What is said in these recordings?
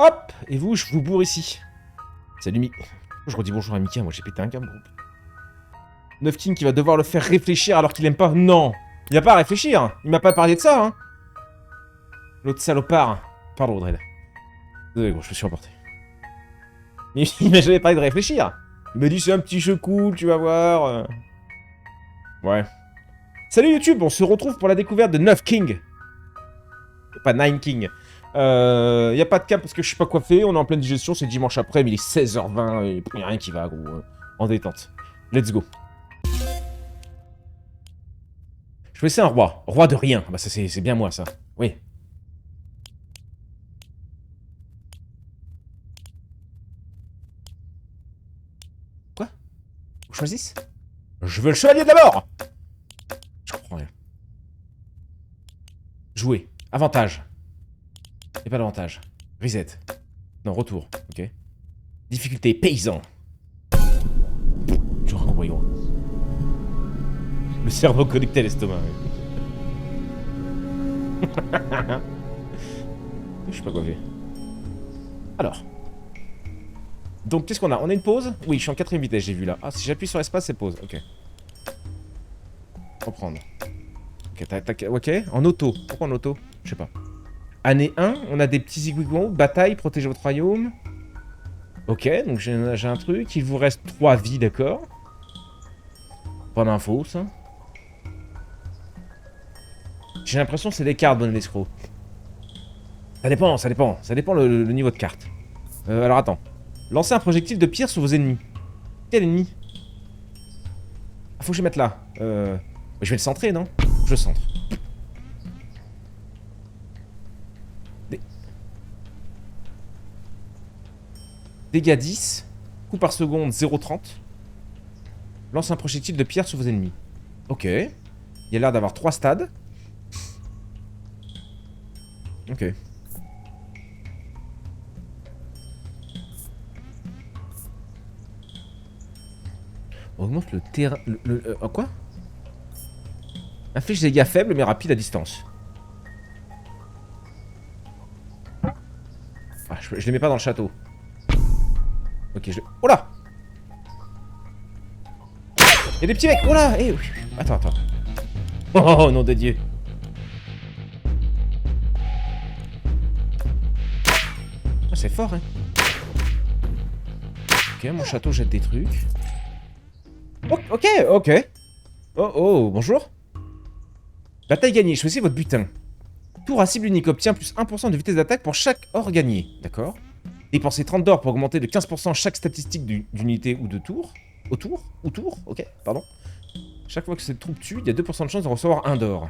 Hop. Et vous, je vous bourre ici. Salut Mickey. Je redis bonjour à Mickey, moi j'ai pété un câble. 9 King qui va devoir le faire réfléchir alors qu'il aime pas. Non. Il a pas à réfléchir. Il m'a pas parlé de ça, hein. L'autre salopard. Pardon, Audrey. Désolé, gros, je me suis emporté. Mais il m'a jamais parlé de réfléchir. Il m'a dit c'est un petit jeu cool, tu vas voir. Ouais. Salut YouTube, on se retrouve pour la découverte de 9 King. Pas 9 King. Y a pas de cap parce que je sais pas quoi faire, on est en pleine digestion, c'est dimanche après, mais il est 16h20 et y a rien qui va, gros. En détente. Let's go. Je vais laisser un roi. Roi de rien. Bah ça c'est bien moi ça. Oui. Quoi? On choisisse? Je veux le chevalier de la mort! Je comprends rien. Jouer. Avantage. Et pas d'avantage. Reset. Non, retour. Ok. Difficulté. Paysan. J'aurais compris, gros. Le cerveau connecté à l'estomac. Je sais pas quoi faire. Alors. Donc, qu'est-ce qu'on a? On a une pause? Oui, je suis en 4ème vitesse, j'ai vu là. Ah, si j'appuie sur espace, c'est pause. Ok. Reprendre. Ok, tac, ok. En auto. Pourquoi en auto? Je sais pas. Année 1, on a des petits aiguillons. Bataille, protéger votre royaume. Ok, donc j'ai un truc. Il vous reste 3 vies, d'accord. Pas d'infos, ça. J'ai l'impression que c'est des cartes, bon escroc. Ça dépend, ça dépend. Ça dépend le niveau de carte. Alors attends. Lancez un projectile de pierre sur vos ennemis. Quel ennemi? Ah, faut que je mette là. Je vais le centrer, non? Je centre. Dégâts 10. Coup par seconde 0,30. Lance un projectile de pierre sur vos ennemis. Ok. Il y a l'air d'avoir 3 stades. Ok. On augmente le terrain... quoi? Inflige des dégâts faibles mais rapides à distance. Ah, je les mets pas dans le château. Ok, oh là! Y'a des petits mecs! Oh là! Eh, attends. Oh, nom de Dieu! Ah, c'est fort, hein! Ok, mon château jette des trucs. Ok. Oh, bonjour. Bataille gagnée, choisissez votre butin. Tour à cible unique obtient plus 1% de vitesse d'attaque pour chaque or gagné. D'accord. Dépensez 30 d'or pour augmenter de 15% chaque statistique d'unité ou de tour. Tour, ok, pardon. Chaque fois que cette troupe tue, il y a 2% de chance de recevoir 1 d'or.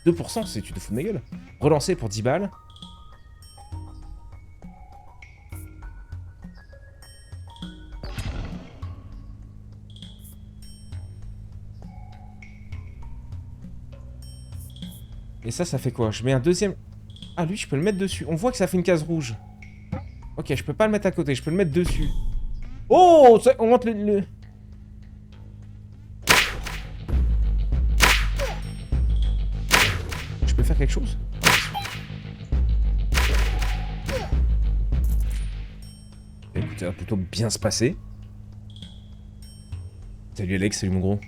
2%, c'est tu te fous de ma gueule. Relancer pour 10 balles. Et ça fait quoi? Je mets un deuxième... Ah, lui, je peux le mettre dessus. On voit que ça fait une case rouge. Ok, je peux pas le mettre à côté, je peux le mettre dessus. Oh, ça augmente le... Je peux faire quelque chose? Écoute, ça va plutôt bien se passer. Salut Alex, salut mon gros.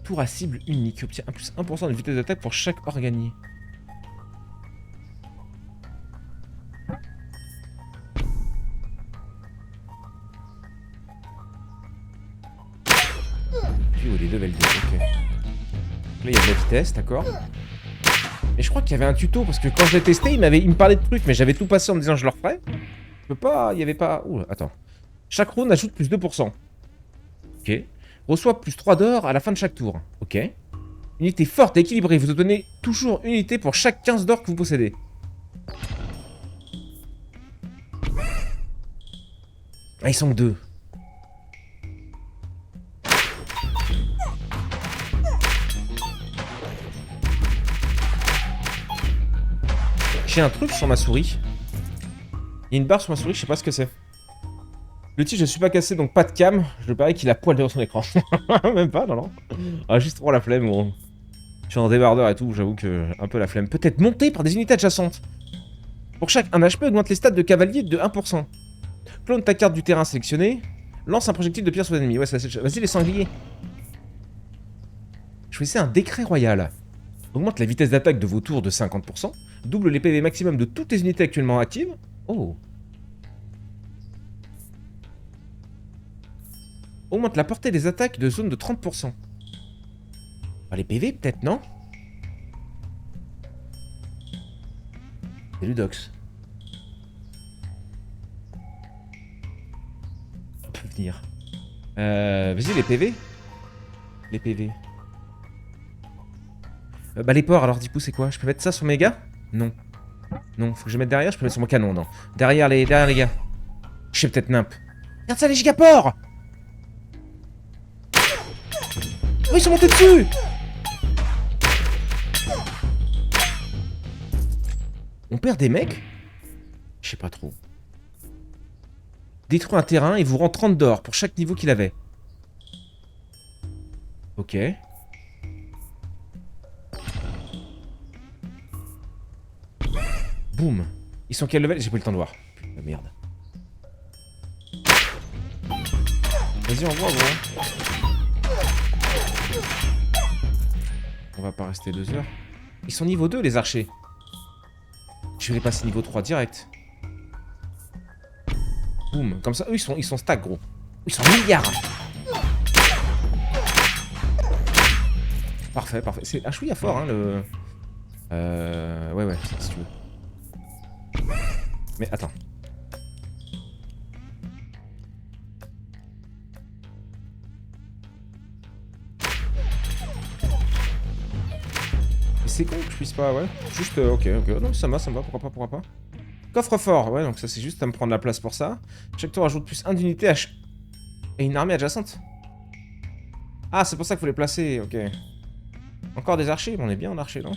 Tour à cible unique obtient plus 1% de vitesse d'attaque pour chaque or gagné. Puis, oh, les level 2, ok. Là, il y a de la vitesse, d'accord. Et je crois qu'il y avait un tuto, parce que quand je l'ai testé, il me parlait de trucs, mais j'avais tout passé en me disant je le referai. Je peux pas, il y avait pas... Ouh, attends. Chaque round ajoute plus 2%. Ok. Reçoit plus 3 d'or à la fin de chaque tour. Ok. Unité forte et équilibrée. Vous obtenez toujours une unité pour chaque 15 d'or que vous possédez. Ah, ils sont que 2. J'ai un truc sur ma souris. Il y a une barre sur ma souris, je sais pas ce que c'est. Le titre, je suis pas cassé, donc pas de cam. Je parie qu'il a poil devant son écran. Même pas, non, non. Ah, juste pour la flemme, bon. Je suis en débardeur et tout, j'avoue que un peu la flemme. Peut-être monté par des unités adjacentes. Pour chaque 1 HP, augmente les stats de cavalier de 1%. Clone ta carte du terrain sélectionnée. Lance un projectile de pierre sur l'ennemi. Ouais, ça c'est... Vas-y, les sangliers. Choisissez un décret royal. Augmente la vitesse d'attaque de vos tours de 50%. Double les PV maximum de toutes les unités actuellement actives. Oh. Augmente la portée des attaques de zone de 30%. Ah, les PV peut-être, non? C'est Ludox. On peut venir. Vas-y, les PV. Les PV. Bah les ports, alors du coup c'est quoi? Je peux mettre ça sur mes gars? Non. Non, faut que je mette derrière, je peux mettre sur mon canon, non. Derrière les gars. Je sais peut-être nimp. Regarde ça les gigaports! Oh, ils sont montés dessus! On perd des mecs? Je sais pas trop. Détruit un terrain et vous rend 30 d'or pour chaque niveau qu'il avait. Ok. Boum. Ils sont quel level? J'ai pas eu le temps de voir. Putain, merde. Vas-y, envoie, gros. On va pas rester 2 heures. Ils sont niveau 2, les archers. Je vais les passer niveau 3 direct. Boum. Comme ça, eux, ils sont stack, gros. Ils sont milliards. Parfait, parfait. C'est un chouïa fort, hein, le... Ouais, si tu veux. Mais attends. C'est con que je puisse pas, ouais. Juste, ok. Non, ça me va, pourquoi pas. Coffre-fort, ouais, donc ça c'est juste à me prendre la place pour ça. Chaque tour ajoute plus 1 d'unité et une armée adjacente. Ah, c'est pour ça qu'il faut les placer, ok. Encore des archers, on est bien en archer, non?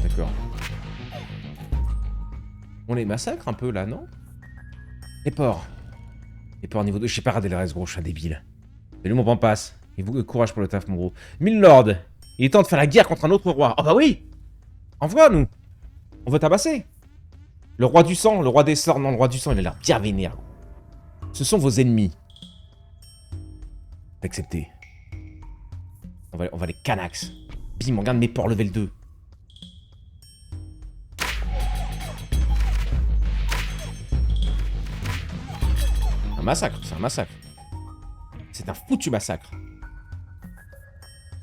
D'accord. On les massacre un peu là, non? Les porcs. Les porcs niveau 2, je sais pas rater le reste, gros, je suis un débile. Salut mon pampas. Et vous, courage pour le taf, mon gros. Milord, il est temps de faire la guerre contre un autre roi. Oh bah oui! Envoie, nous! On veut tabasser. Le roi du sang, le roi des sorts, non, le roi du sang, il a l'air bien vénère. Ce sont vos ennemis. Accepté. On va les canax. Bim, on regarde mes porcs level 2. Un massacre, c'est un massacre. C'est un foutu massacre.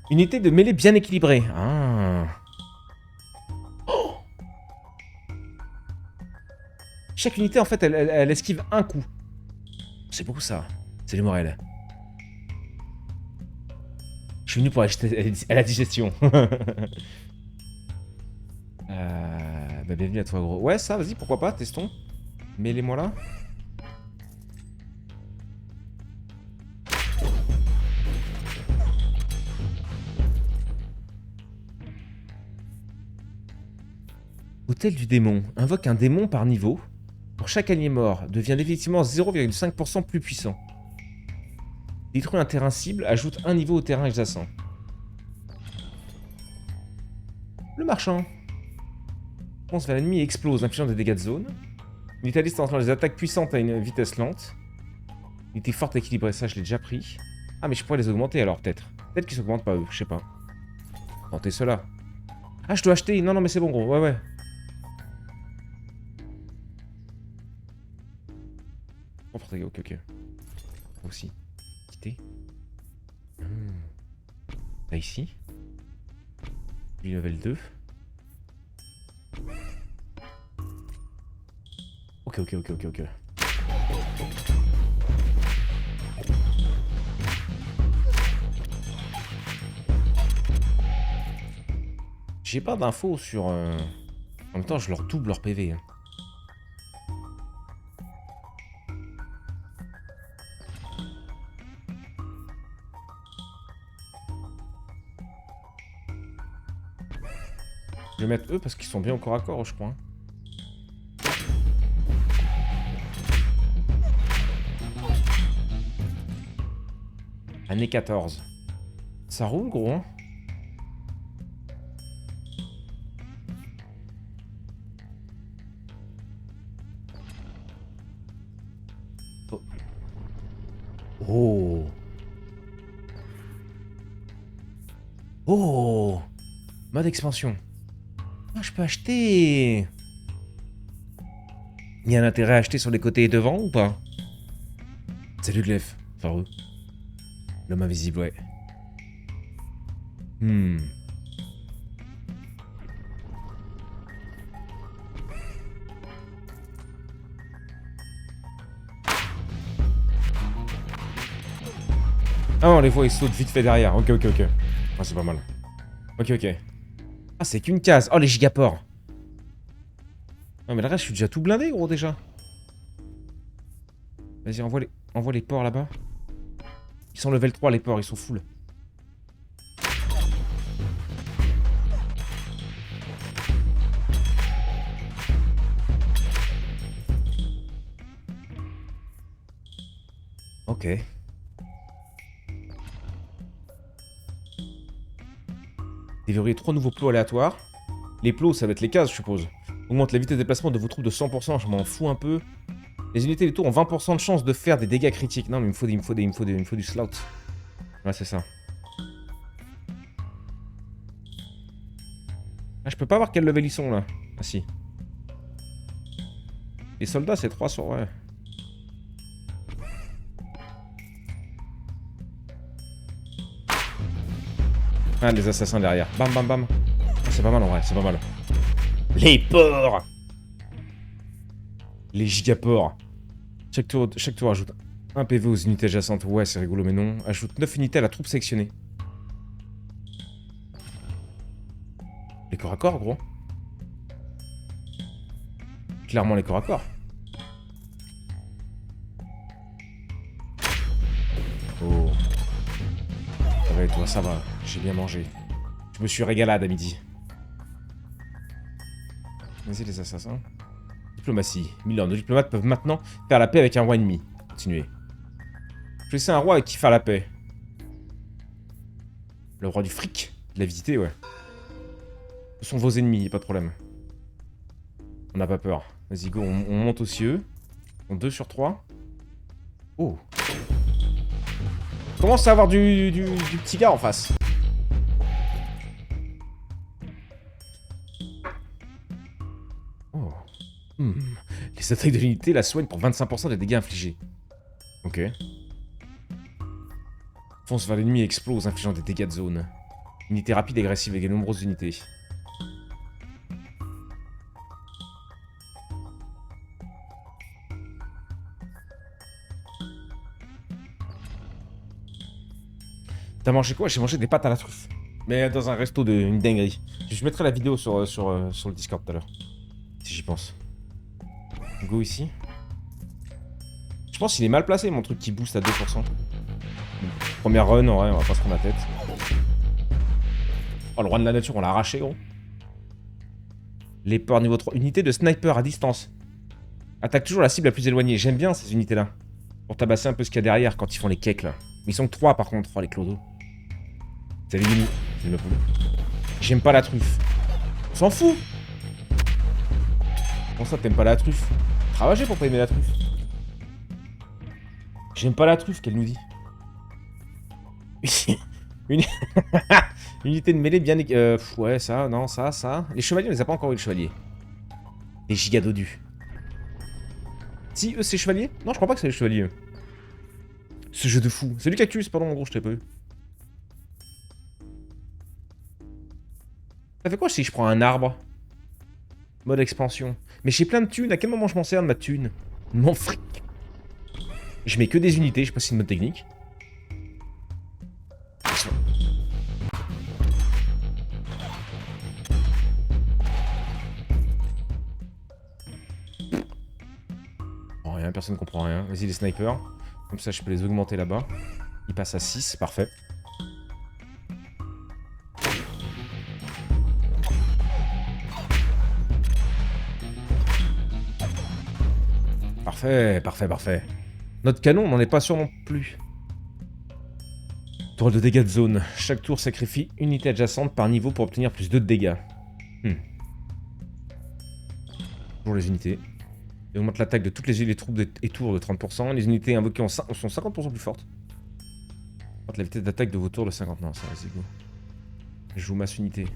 Unité de mêlée bien équilibrée. Ah. Oh, chaque unité, en fait, elle esquive un coup. C'est beaucoup ça. C'est les morels. Je suis venu pour acheter à la digestion. Bah, bienvenue à toi, gros. Ouais, ça, vas-y, pourquoi pas, testons. Mets-les-moi là. Hôtel du démon. Invoque un démon par niveau. Pour chaque allié mort, devient définitivement 0,5% plus puissant. Détruit un terrain cible, ajoute un niveau au terrain adjacent. Le marchand. Fonce vers l'ennemi et explose, infligeant des dégâts de zone. Unité distanciant les attaques puissantes à une vitesse lente. Unité forte équilibrée, ça je l'ai déjà pris. Ah mais je pourrais les augmenter alors peut-être. Peut-être qu'ils s'augmentent pas eux, je sais pas. Tentez cela. Ah je dois acheter, non mais c'est bon gros, ouais. Ok. Aussi. Quitter. Là ici. Lui level 2. Ok. J'ai pas d'infos sur... En même temps, je leur double leur PV. Hein. Je vais mettre eux parce qu'ils sont bien au corps à corps, je crois. Année 14. Ça roule, gros, hein. Oh. Oh. Oh. Mode expansion. Ah, je peux acheter. Il y a un intérêt à acheter sur les côtés et devant ou pas? Salut Glef. Enfin, eux. L'homme invisible, ouais. Ah, on les voit, ils sautent vite fait derrière. Ok, ok, ok. Ah, c'est pas mal. Ok, ok. Ah, c'est qu'une case. Oh, les gigapores. Non, mais le reste, je suis déjà tout blindé, gros, déjà. Vas-y, envoie les porcs là-bas. Ils sont level 3, les porcs, ils sont full. Ok. Déverrouiller 3 nouveaux plots aléatoires. Les plots, ça va être les cases, je suppose. Augmente la vitesse de déplacement de vos troupes de 100%, je m'en fous un peu. Les unités des tours ont 20% de chance de faire des dégâts critiques. Non, mais il me faut du slout. Ouais, c'est ça. Ah, je peux pas voir quel level ils sont, là. Ah, si. Les soldats, c'est 3 sur... Ouais. Ah, les assassins derrière. Bam, bam, bam. Ah, c'est pas mal, en vrai, c'est pas mal. Les porcs. Les gigapores. Chaque tour ajoute 1 PV aux unités adjacentes. Ouais, c'est rigolo, mais non. Ajoute 9 unités à la troupe sélectionnée. Les corps à corps, gros. Clairement les corps à corps. Oh. Ça va et toi, ça va. J'ai bien mangé. Je me suis régalade à midi. Vas-y les assassins. Diplomatie. 1000 ans. Nos diplomates peuvent maintenant faire la paix avec un roi ennemi. Continuez. Je laisser un roi avec qui faire la paix. Le roi du fric. De l'avidité, ouais. Ce sont vos ennemis, y'a pas de problème. On n'a pas peur. Vas-y, go, on monte aussi eux. On 2 sur 3. Oh. On commence à avoir du petit gars en face. Oh. Les attaques de l'unité la soignent pour 25% des dégâts infligés. Ok. Fonce vers l'ennemi et explose, infligeant des dégâts de zone. Unité rapide et agressive avec de nombreuses unités. T'as mangé quoi? J'ai mangé des pâtes à la truffe. Mais dans un resto une dinguerie. Je mettrai la vidéo sur le Discord tout à l'heure. Si j'y pense. Go ici. Je pense qu'il est mal placé mon truc qui booste à 2%. Première run, ouais, on va pas se prendre la tête. Oh, le roi de la nature, on l'a arraché, gros. Les porcs niveau 3. Unité de sniper à distance. Attaque toujours la cible la plus éloignée. J'aime bien ces unités-là. Pour tabasser un peu ce qu'il y a derrière quand ils font les cakes, là. Mais ils sont que 3 par contre, oh, les clodos. Salut Mimi. C'est le poule. J'aime pas la truffe. On s'en fout. Comment ça, t'aimes pas la truffe? Travailler pour pas aimer la truffe. J'aime pas la truffe, qu'elle nous dit. Une unité de mêlée bien... ouais, ça, non, ça. Les chevaliers, on les a pas encore eu, les chevaliers. Les gigadodus. Si, eux, c'est les chevaliers? Non, je crois pas que c'est les chevaliers, eux. Ce jeu de fou. C'est du cactus, pardon, en gros, je t'ai pas eu. Ça fait quoi si je prends un arbre? Mode expansion. Mais j'ai plein de thunes, à quel moment je m'en sers de ma thune? Mon fric. Je mets que des unités, je sais pas si c'est une mode technique. Oh, rien, personne comprend rien. Vas-y les snipers. Comme ça je peux les augmenter là-bas. Ils passent à 6, parfait. Parfait, parfait, parfait. Notre canon n'en est pas sûr non plus. Tour de dégâts de zone. Chaque tour sacrifie une unité adjacente par niveau pour obtenir plus 2 de dégâts. Toujours les unités. Et augmente l'attaque de toutes les troupes et tours de 30%. Les unités invoquées sont 50% plus fortes. Augmente la vitesse d'attaque de vos tours de 50%. Non, ça c'est go. Je joue masse unité.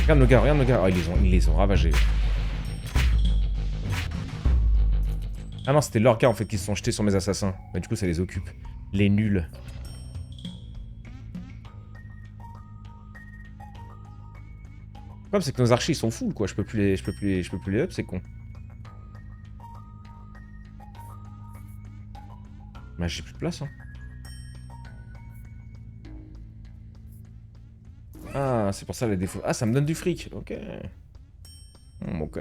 Regarde nos gars, regarde nos gars. Oh, ils les ont ravagés. Ah non, c'était leurs gars en fait qui se sont jetés sur mes assassins. Bah, du coup, ça les occupe. Les nuls. Le problème, c'est que nos archers ils sont full quoi. Je peux plus les up, c'est con. Bah, j'ai plus de place, hein. Ah, c'est pour ça les défauts. Ah, ça me donne du fric. Ok. Ok.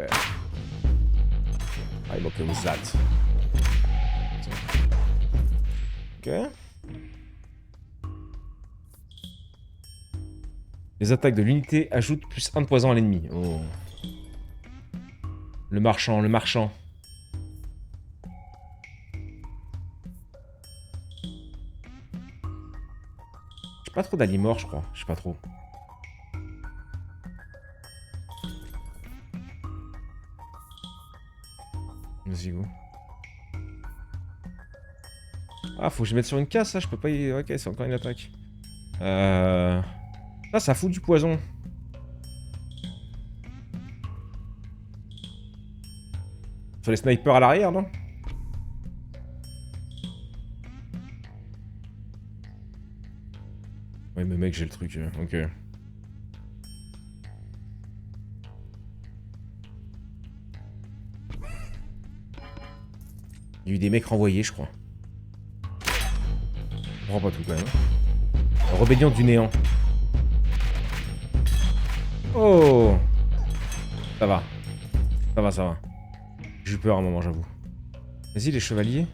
I'm okay with that. Ok. Les attaques de l'unité ajoutent plus 1 de poison à l'ennemi. Oh. Le marchand, le marchand. J'ai pas trop d'alliés morts, je crois. Je sais pas trop. Vas-y, go. Ah, faut que je mette sur une case, ça, je peux pas y... Ok, c'est encore une attaque. Ça fout du poison. Sur les snipers à l'arrière, non? Ouais, mais mec, j'ai le truc, ok. Il y a eu des mecs renvoyés, je crois. On prend pas tout, quand même. Rébellion du néant. Oh! Ça va. Ça va, ça va. J'ai eu peur à un moment, j'avoue. Vas-y, les chevaliers.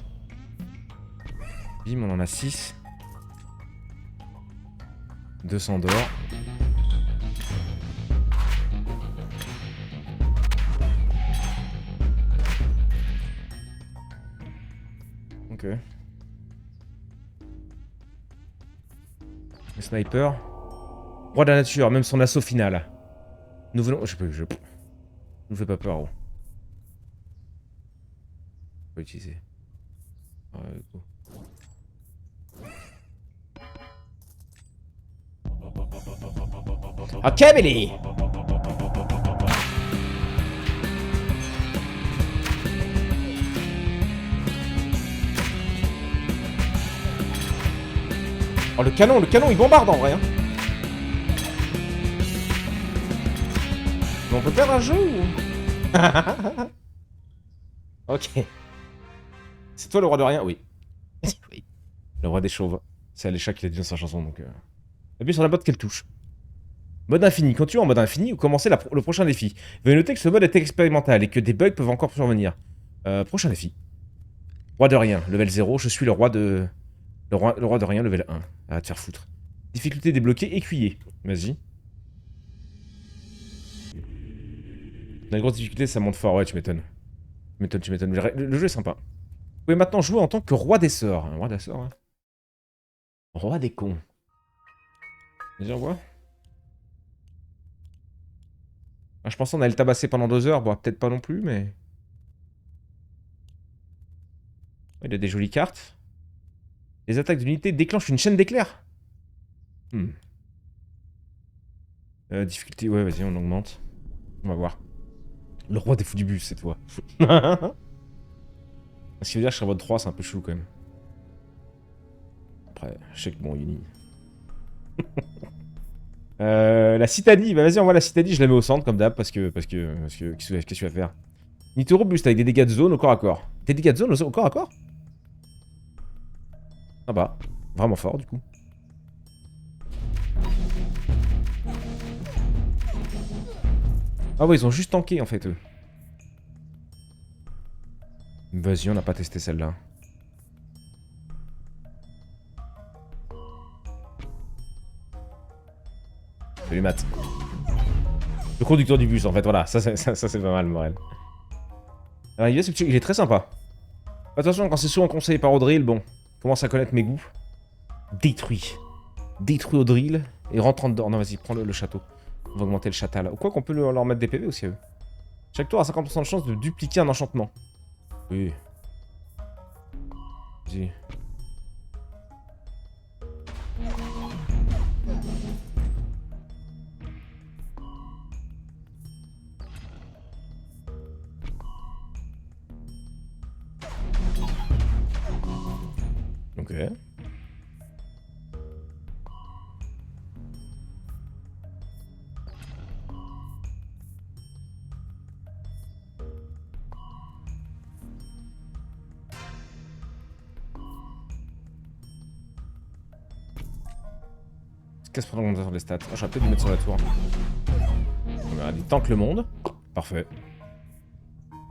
Bim, on en a 6. 200 d'or. Ok. Le sniper. Roi de la nature, même son assaut final. Nous venons... Nous fais pas peur, gros. On peut utiliser. Go. Ok, Billy! Oh, le canon, il bombarde en vrai, hein. Mais on peut perdre un jeu ou... Ok. C'est toi le roi de rien? Oui. Oui. Le roi des chauves. C'est Alécha qui l'a dit dans sa chanson, donc... Appuie sur n'importe quelle touche. Mode infini. Continuez en mode infini ou commencez le prochain défi. Veuillez noter que ce mode est expérimental et que des bugs peuvent encore survenir. Prochain défi. Roi de rien, level 0. Je suis le roi de... Le roi de rien, level 1. Ah, te faire foutre. Difficulté débloquée, écuyer. Vas-y. La grosse difficulté, ça monte fort. Ouais, tu m'étonnes. Tu m'étonnes. Le jeu est sympa. Vous pouvez maintenant jouer en tant que roi des sorts. Un roi des sorts, hein. Roi des cons. Vas-y, on voit. Ah, je pensais qu'on allait le tabasser pendant 2 heures. Bon, peut-être pas non plus, mais... Il a des jolies cartes. Les attaques d'unité déclenchent une chaîne d'éclairs. Difficulté, ouais, vas-y, on augmente. On va voir. Le roi des fous du bus, cette fois. Ce qui veut dire que je serai mode 3, c'est un peu chelou quand même. Après, je sais que bon, Uni. La citadie, bah vas-y, on voit la citadie, je la mets au centre comme d'hab parce que qu'est-ce que tu vas faire? Unité robuste avec des dégâts de zone au corps à corps. Des dégâts de zone au corps à corps? Ah bah, vraiment fort du coup. Ah ouais, ils ont juste tanké en fait eux. Vas-y, on n'a pas testé celle-là. Salut Matt. Le conducteur du bus, en fait, voilà. Ça c'est pas mal, Morel. Alors, il est très sympa. Attention, quand c'est souvent conseillé par Audril, bon, commence à connaître mes goûts. Détruit. Détruit Audril et rentre en dedans. Non, vas-y, prends le château. On va augmenter le châtal. Ou quoi qu'on peut leur mettre des PV aussi à eux. Chaque tour a 50% de chance de dupliquer un enchantement. Oui. Vas-y. Ok. Qu'est-ce qu'on a sur les stats? Oh, j'aurais peut-être dû mettre sur la tour. Regarde, il tank le monde. Parfait.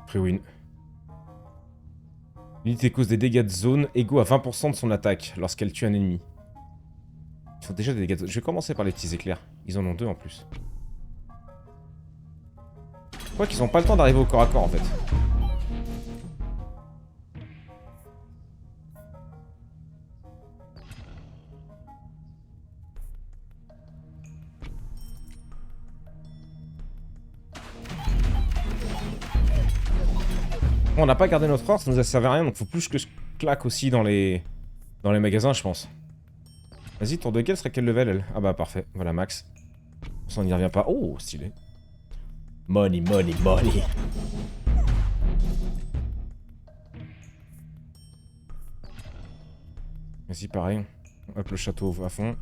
Free win. L'unité cause des dégâts de zone égaux à 20% de son attaque lorsqu'elle tue un ennemi. Ils font déjà des dégâts de zone. Je vais commencer par les petits éclairs. Ils en ont 2 en plus. Je crois qu'ils ont pas le temps d'arriver au corps à corps en fait. Bon, on n'a pas gardé notre or, ça nous a servi à rien, donc faut plus que je claque aussi dans les magasins, je pense. Vas-y, tour de gueule serait quel level elle? Ah bah parfait, voilà max. Ça on n'y revient pas. Oh, stylé. Money, money, money. Vas-y, pareil. Hop, le château à fond.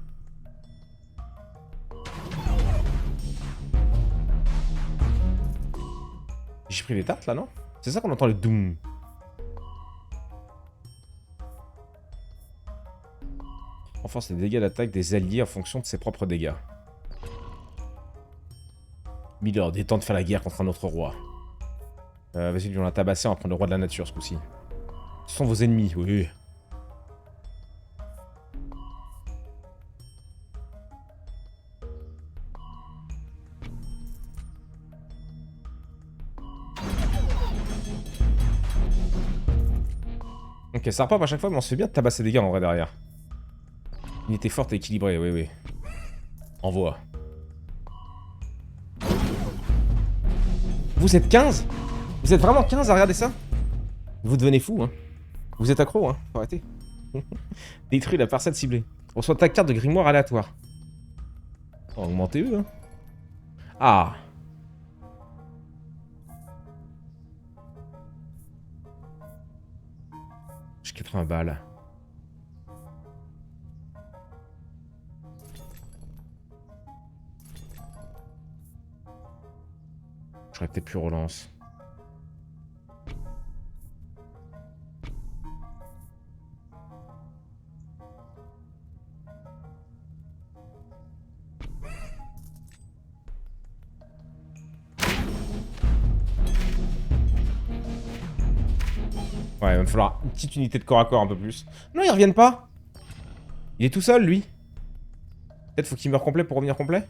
J'ai pris les tartes là, non? C'est ça qu'on entend le doom. Renforce les dégâts d'attaque des alliés en fonction de ses propres dégâts. Milord, il est temps de faire la guerre contre un autre roi. Vas-y, lui on l'a tabassé, on va prendre le roi de la nature ce coup-ci. Ce sont vos ennemis, oui. Ok, ça repart à chaque fois, mais on se fait bien de tabasser des gars en vrai derrière. Unité forte et équilibrée, oui, oui. Envoie. Vous êtes 15? Vous êtes vraiment 15 à regarder ça? Vous devenez fou, hein. Vous êtes accro, hein. Faut arrêter. Détruis la parcelle ciblée. Reçoit ta carte de grimoire aléatoire. Oh, augmentez eux, hein. Ah. J'ai 80 balles. J'aurais peut-être pu relance. Ouais, il va me falloir une petite unité de corps à corps un peu plus. Non, ils reviennent pas. Il est tout seul, lui. Peut-être faut qu'il meure complet pour revenir complet.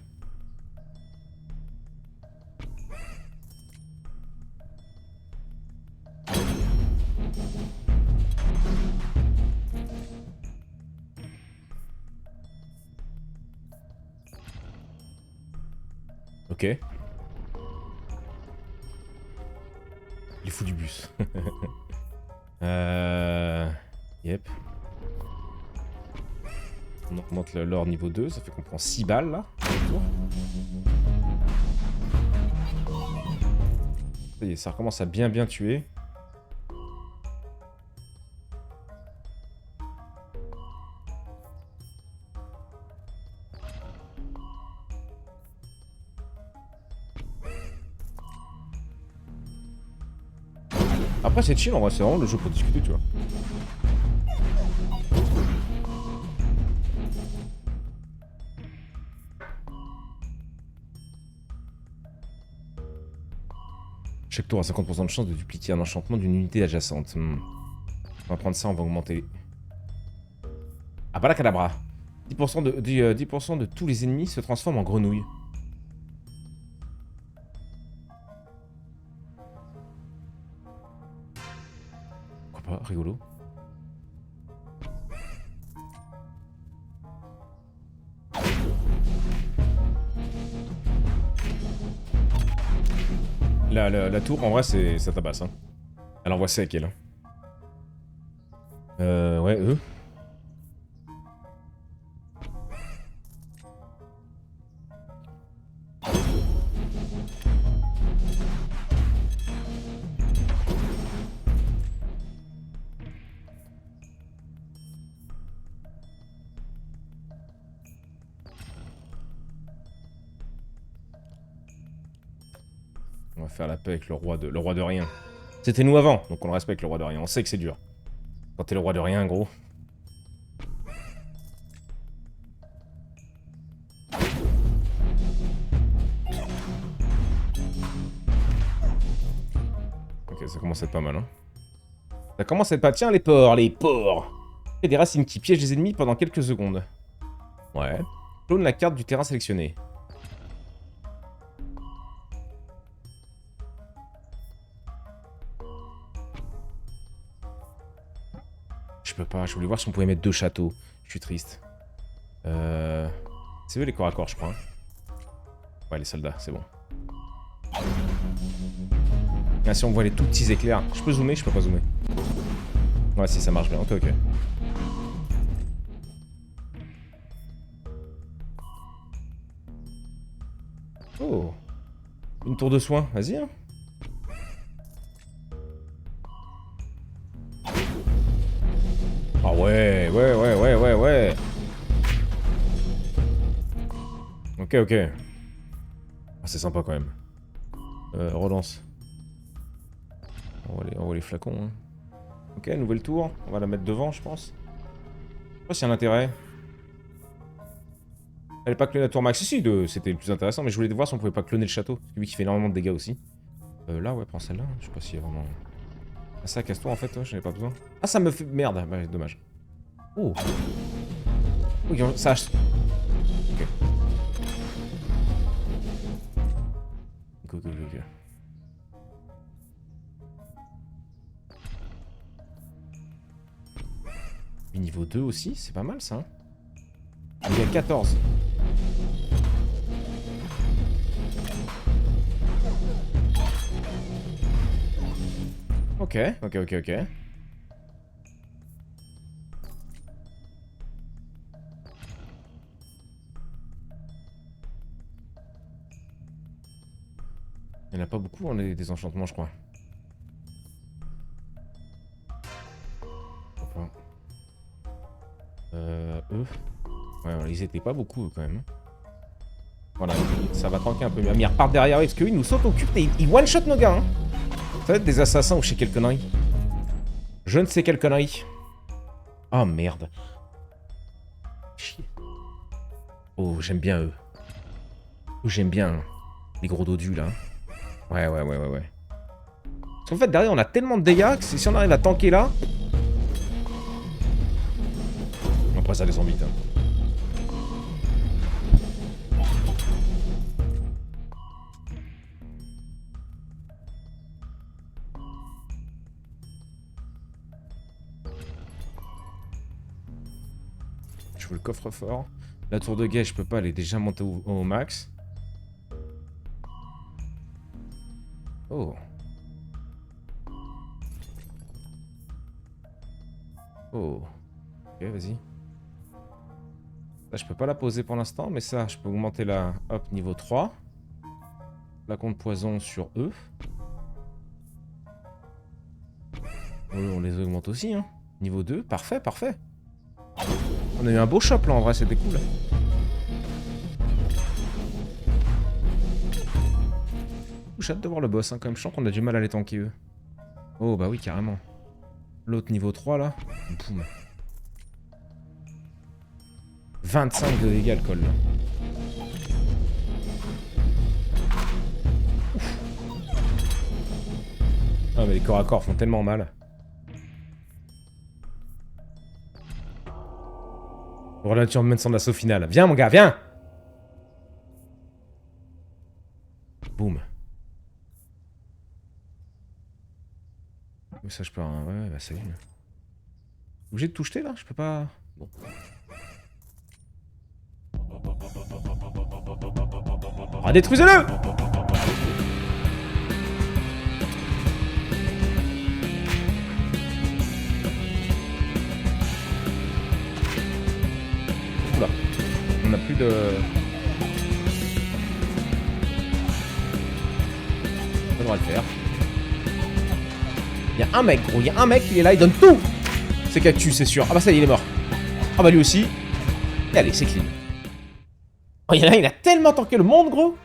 Ok. Il est fou du bus. Yep. On augmente l'or niveau 2, ça fait qu'on prend 6 balles là. Ça y est, ça recommence à bien tuer. Après c'est chill en vrai, c'est vraiment le jeu pour discuter, tu vois. Chaque tour a 50% de chance de dupliquer un enchantement d'une unité adjacente. On va prendre ça, on va augmenter. Ah bah la cadabra. 10% de tous les ennemis se transforment en grenouilles. pas, rigolo. La tour, en vrai, ça tabasse. Hein. Elle envoie sec, elle. Ouais, eux. On va faire la paix avec le roi de rien. C'était nous avant, donc on le respecte, le roi de rien. On sait que c'est dur. Quand t'es le roi de rien, gros. Ok, ça commence à être pas mal, hein. Ça commence à être pas... Tiens, les porcs, les porcs. Il y a des racines qui piègent les ennemis pendant quelques secondes. Ouais. Clone la carte du terrain sélectionné. Je peux pas, je voulais voir si on pouvait mettre 2 châteaux. Je suis triste. C'est eux les corps à corps, je crois. Ouais, les soldats, c'est bon. Ah, si on voit les tout petits éclairs. Je peux zoomer, je peux pas zoomer. Ouais, si, ça marche bien. Ok, ok. Oh. Une tour de soin, vas-y, hein. Ah ouais, ouais. Ok, ok. Ah, c'est sympa quand même. Relance. On voit les flacons. Hein. Ok, nouvelle tour. On va la mettre devant, je pense. Je sais pas s'il y a un intérêt. Elle est pas clonée la tour max. Si, c'était le plus intéressant, mais je voulais voir si on pouvait pas cloner le château. C'est lui qui fait énormément de dégâts aussi. Là, ouais, prends celle-là. Je sais pas s'il y a vraiment... Ah, ça, casse-toi en fait, j'en ai pas besoin. Ah, ça me fait... Merde, bah, dommage. Oh. Oui, ça... Ok. Ok. Et niveau 2 aussi, c'est pas mal ça. Hein. Il y a 14. Ok. Il n'y en a pas beaucoup, on a des enchantements, je crois. Eux. Ouais, ils étaient pas beaucoup, eux, quand même. Voilà, ça va tanker un peu mieux. Mais ils repartent derrière eux, parce qu'eux, ils nous sautent au cul. Ils one-shot nos gars, hein. Ça va être des assassins ou je sais quelle connerie. Je ne sais quelle connerie. Oh, merde. Chier. Oh, j'aime bien eux. Oh, j'aime bien les gros dodus, là. Ouais. Parce qu'en fait, derrière, on a tellement de dégâts que si on arrive à tanker là... Après, ça descend vite, hein. Je veux le coffre-fort. La tour de guet, je peux pas, elle est déjà montée au max. Oh. Oh. Ok, vas-y. Là, je peux pas la poser pour l'instant, mais ça, je peux augmenter la... Hop, niveau 3. Flacon de poison sur eux. On les augmente aussi, hein. Niveau 2, parfait. On a eu un beau shop, là, en vrai, c'était cool. J'ai hâte de voir le boss, hein, quand même. Je sens qu'on a du mal à les tanker, eux. Oh, bah oui, carrément. L'autre niveau 3, là. Boum. 25 de dégâts, le col, là. Ouf. Ah, mais les corps à corps font tellement mal. Voilà, tu emmènes son assaut final. Viens, mon gars, viens! Boum. Ça, je peux... Ouais, bah salut. Obligé de tout jeter, là? Je peux pas... Bon. Ah, détruisez-le! Oula. On a plus de... On a le droit de le faire. Il y a un mec, gros. Il y a un mec, il est là, il donne tout! C'est Cactus, c'est sûr. Ah bah ça y est, il est mort. Ah bah lui aussi. Et allez, c'est clean. Oh, il a tellement tanké le monde, gros.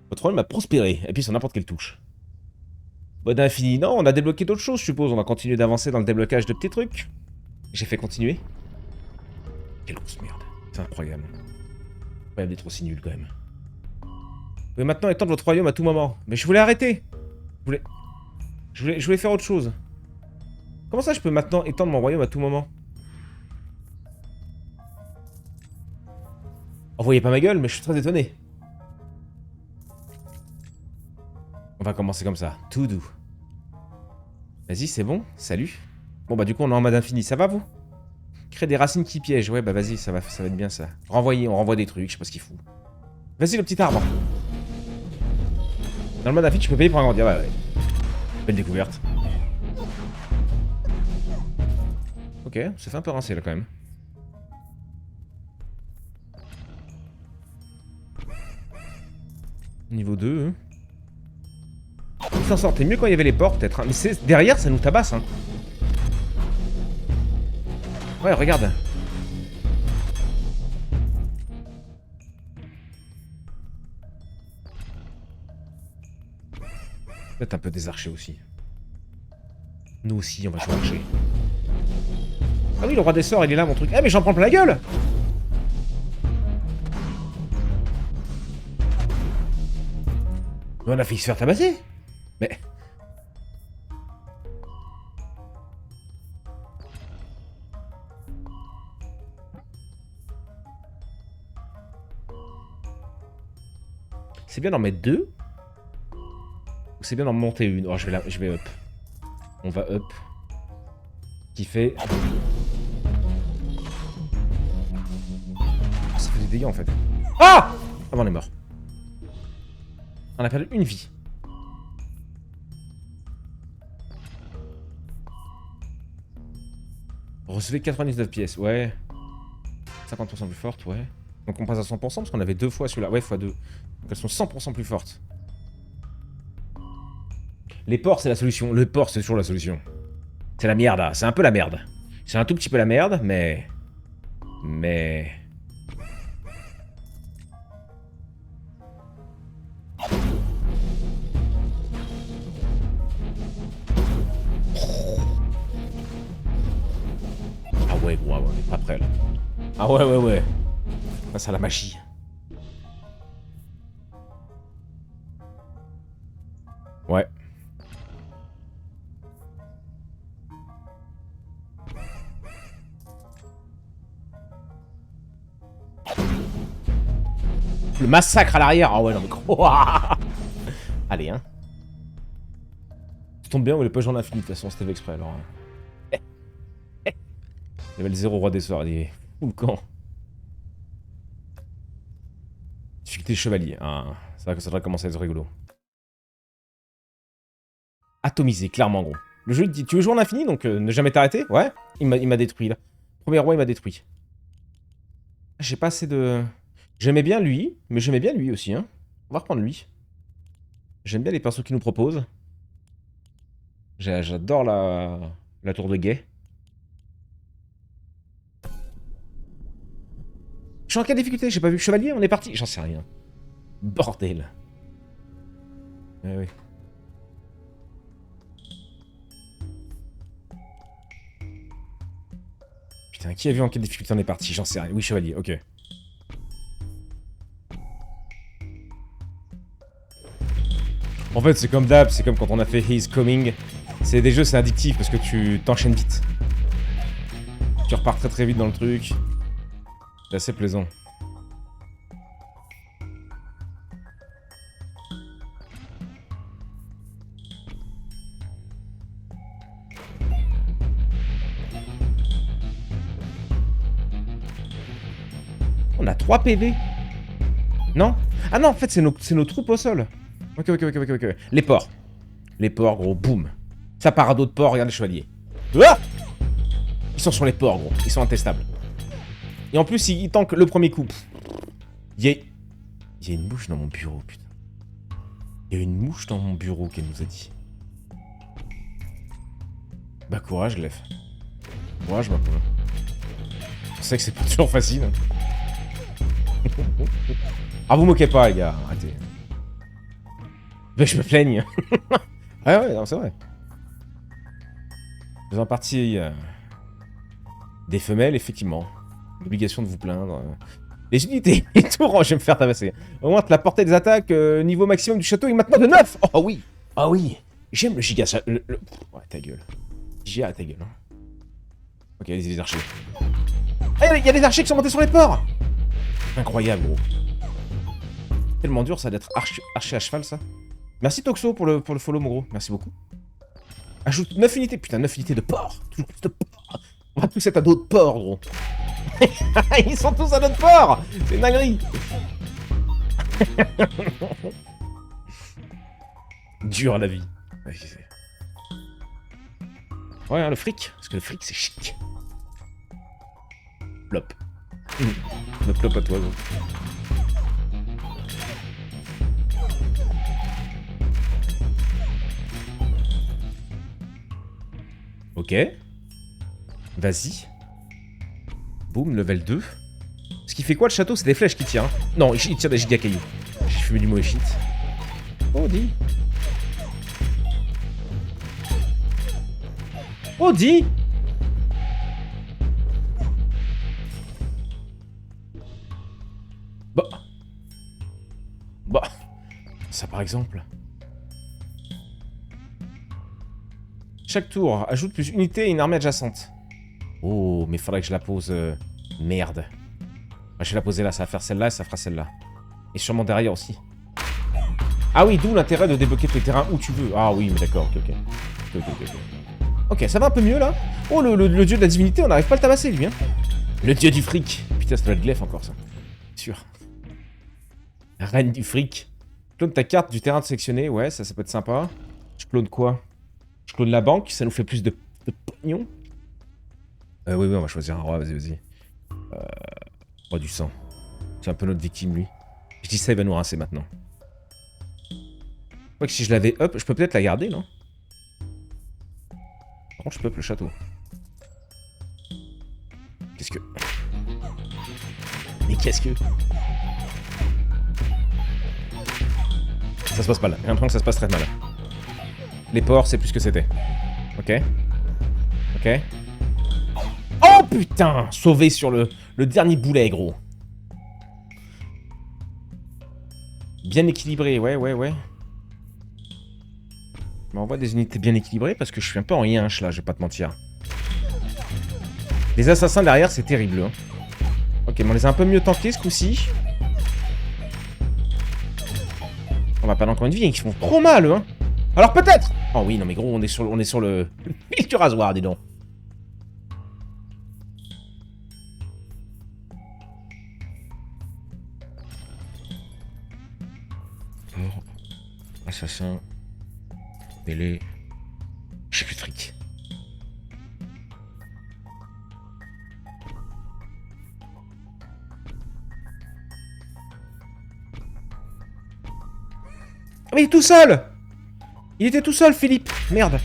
Votre rôle m'a prospéré. Et puis sur n'importe quelle touche. Mode infini. Non, on a débloqué d'autres choses, je suppose. On va continuer d'avancer dans le déblocage de petits trucs. J'ai fait continuer. Quelle grosse merde. C'est incroyable. Incroyable d'être aussi nul, quand même. Vous pouvez maintenant étendre votre royaume à tout moment. Mais je voulais arrêter. Je voulais faire autre chose. Comment ça, je peux maintenant étendre mon royaume à tout moment? Oh, vous voyez pas ma gueule, mais je suis très étonné. On va commencer comme ça, tout doux. Vas-y, c'est bon, salut. Bon bah du coup on est en mode infini, ça va vous? Créer des racines qui piègent, ouais bah vas-y, ça va être bien ça. Renvoyer, on renvoie des trucs, je sais pas ce qu'il fout. Vas-y le petit arbre. Dans le mode infini, tu peux payer pour agrandir, ouais. Belle découverte. Ok, ça fait un peu rincer là quand même. Niveau 2, hein. Il s'en sortait mieux quand il y avait les portes, peut-être. Hein. Mais derrière, ça nous tabasse. Hein. Ouais, regarde. Peut-être un peu des archers aussi. Nous aussi, on va jouer archer. Ah oui, le roi des sorts, il est là, mon truc. Eh, mais j'en prends plein la gueule! Mais on a failli se faire tabasser. Mais... C'est bien d'en mettre deux? Ou c'est bien d'en monter une? Oh, je vais up. On va up. Qui fait... Ça fait des dégâts en fait. Ah! Ah bon, on est mort. On a perdu une vie. Recevez 99 pièces, ouais. 50% plus forte, ouais. Donc on passe à 100% parce qu'on avait deux fois celui-là. Ouais, x2. Donc elles sont 100% plus fortes. Les ports, c'est la solution. Le port, c'est toujours la solution. C'est la merde, c'est un peu la merde. C'est un tout petit peu la merde, mais... Ah ouais, gros, on est pas prêt là. Ah ouais, ouais, ouais. On passe à la magie. Ouais. Le massacre à l'arrière. Ah ouais, non mais gros. Allez, hein. Ça tombe bien, on voulait pas jouer en infini de toute façon, c'était fait exprès alors. Level 0 roi des sorts, il est fou le camp. Difficulté chevalier. Ah, c'est vrai que ça devrait commencer à être rigolo. Atomisé, clairement gros. Le jeu dit, tu veux jouer en infini, donc ne jamais t'arrêter? Ouais. Il m'a détruit là. Premier roi, il m'a détruit. J'ai pas assez de... J'aimais bien lui, mais j'aimais bien lui aussi, hein. On va reprendre lui. J'aime bien les persos qu'il nous propose. J'adore la tour de guet. Je suis en quelle difficulté? J'ai pas vu. Chevalier, on est parti? J'en sais rien. Bordel. Ouais, ouais. Putain, qui a vu en quelle difficulté on est parti? J'en sais rien. Oui, chevalier, ok. En fait, c'est comme d'hab, c'est comme quand on a fait He's Coming. C'est des jeux, c'est addictif parce que tu t'enchaînes vite. Tu repars très très vite dans le truc. C'est assez plaisant. a 3 PV. Non? Ah non, en fait, c'est nos troupes au sol. Ok. Les porcs. Les porcs, gros, boum. Ça part à d'autres porcs, regarde les chevaliers. Ah, ils sont sur les porcs, gros. Ils sont intestables. Et en plus, ils tankent le premier coup. Il y a une mouche dans mon bureau, putain. Il y a une mouche dans mon bureau qu'elle nous a dit. Bah courage, Glef. Courage, ma poule. Je sais que c'est pas toujours facile. Ah, vous moquez pas, les gars. Arrêtez. Mais je me plaigne. Ouais, non, c'est vrai. Faisant partie des femelles, effectivement. L'obligation de vous plaindre. Les unités et tout, oh, je vais me faire tabasser. Au moins, la portée des attaques, niveau maximum du château est maintenant de 9. Oh oui. Ah oui. J'aime le giga... Ouais, ta gueule. Giga, ta gueule. Hein. Ok, allez-y, les archers. Ah, il y a des archers qui sont montés sur les ports. Incroyable, gros. Tellement dur, ça d'être archer à cheval, ça. Merci, Toxo, pour le follow, mon gros. Merci beaucoup. Ajoute 9 unités. Putain, 9 unités de porc. Toujours plus de porc. On va tous être à d'autres ports, gros. Ils sont tous à notre port. C'est une dinguerie. Dur la vie. Ouais, hein, le fric. Parce que le fric, c'est chic. Plop. Plop à toi, gros. Ok. Vas-y. Boum, level 2. Ce qui fait quoi le château? C'est des flèches qui tirent. Hein. Non, il tire des giga cailloux. J'ai fumé du mauvais shit. Audi. Audi. Bah. Ça par exemple. Chaque tour, ajoute plus unité et une armée adjacente. Oh, mais faudrait que je la pose... Merde. Je vais la poser là, ça va faire celle-là et ça fera celle-là. Et sûrement derrière aussi. Ah oui, d'où l'intérêt de débloquer tous les terrains où tu veux. Ah oui, mais d'accord, ok. Ok, ça va un peu mieux là. Oh, le dieu de la divinité, on n'arrive pas à le tabasser lui, hein. Le dieu du fric. Putain, ça doit être Glef encore ça. Sûr. La reine du fric. Clone ta carte du terrain de sélectionner, ouais, ça peut être sympa. Je clone quoi? Je clone la banque, ça nous fait plus de pognon. Oui, on va choisir un roi, vas-y. Roi du sang. C'est un peu notre victime, lui. Je dis ça, il va nous rincer maintenant. Je crois que si je l'avais up, je peux peut-être la garder, non? Par contre, je peux up le château. Qu'est-ce que... Mais qu'est-ce que... Ça se passe mal. J'ai l'impression que ça se passe très mal. Les porcs, c'est plus ce que c'était. Ok. Oh putain! Sauvé sur le dernier boulet, gros. Bien équilibré, ouais. Mais on voit des unités bien équilibrées parce que je suis un peu en yinche là, je vais pas te mentir. Les assassins derrière, c'est terrible. Hein. Ok, mais on les a un peu mieux tankés ce coup-ci. On va pas encore une vie, ils font trop mal, hein. Alors peut-être. Oh oui, non mais gros, on est sur le fil du rasoir, dis donc. Assassin. Mêlée. J'ai plus de fric. Mais il est tout seul! Il était tout seul, Philippe! Merde!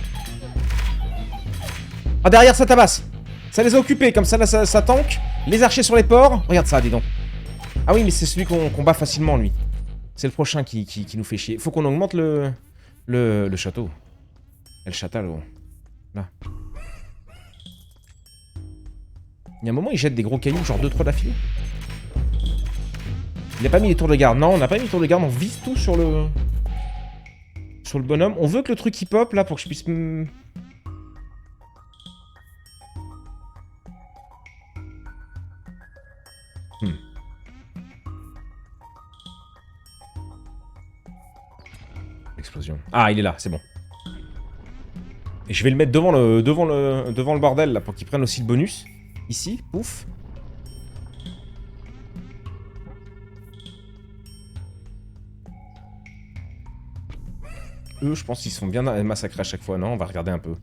Ah, derrière, ça tabasse! Ça les a occupés, comme ça, là, ça tank. Les archers sur les ports. Regarde ça, dis donc. Ah oui, mais c'est celui qu'on bat facilement, lui. C'est le prochain qui nous fait chier. Faut qu'on augmente le château. Le château, là. Il y a un moment, il jette des gros cailloux, genre 2-3 d'affilée. Il a pas mis les tours de garde. Non, on n'a pas mis les tours de garde, on vise tout sur le... Sur le bonhomme. On veut que le truc il pop, là, pour que je puisse... Explosion. Ah, il est là, c'est bon. Et je vais le mettre devant le bordel, là, pour qu'il prenne aussi le bonus. Ici, pouf. eux, je pense qu'ils sont bien massacrés à chaque fois, non? On va regarder un peu.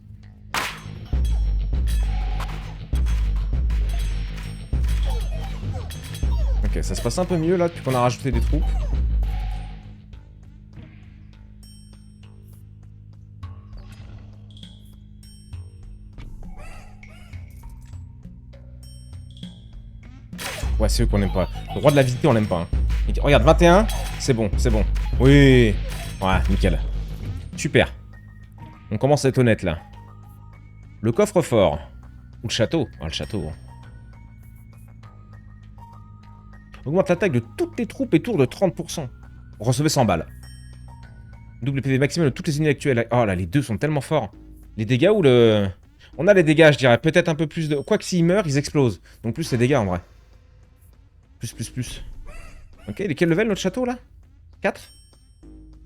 Ok, ça se passe un peu mieux là, depuis qu'on a rajouté des troupes. Ouais, c'est eux qu'on aime pas. Le roi de la vitesse, on l'aime pas. Hein. Regarde, 21, c'est bon, c'est bon. Oui, ouais, nickel. Super. On commence à être honnête, là. Le coffre-fort. Ou le château. Ah, le château. Augmente l'attaque de toutes les troupes et tours de 30%. Recevez 100 balles. Double PV maximum de toutes les ennemis actuelles. Oh là, les deux sont tellement forts. Les dégâts ou le... On a les dégâts, je dirais. Peut-être un peu plus de... Quoi que s'ils meurent, ils explosent. Donc plus les dégâts, en vrai. Plus. Ok, il est quel level, notre château, là? 4?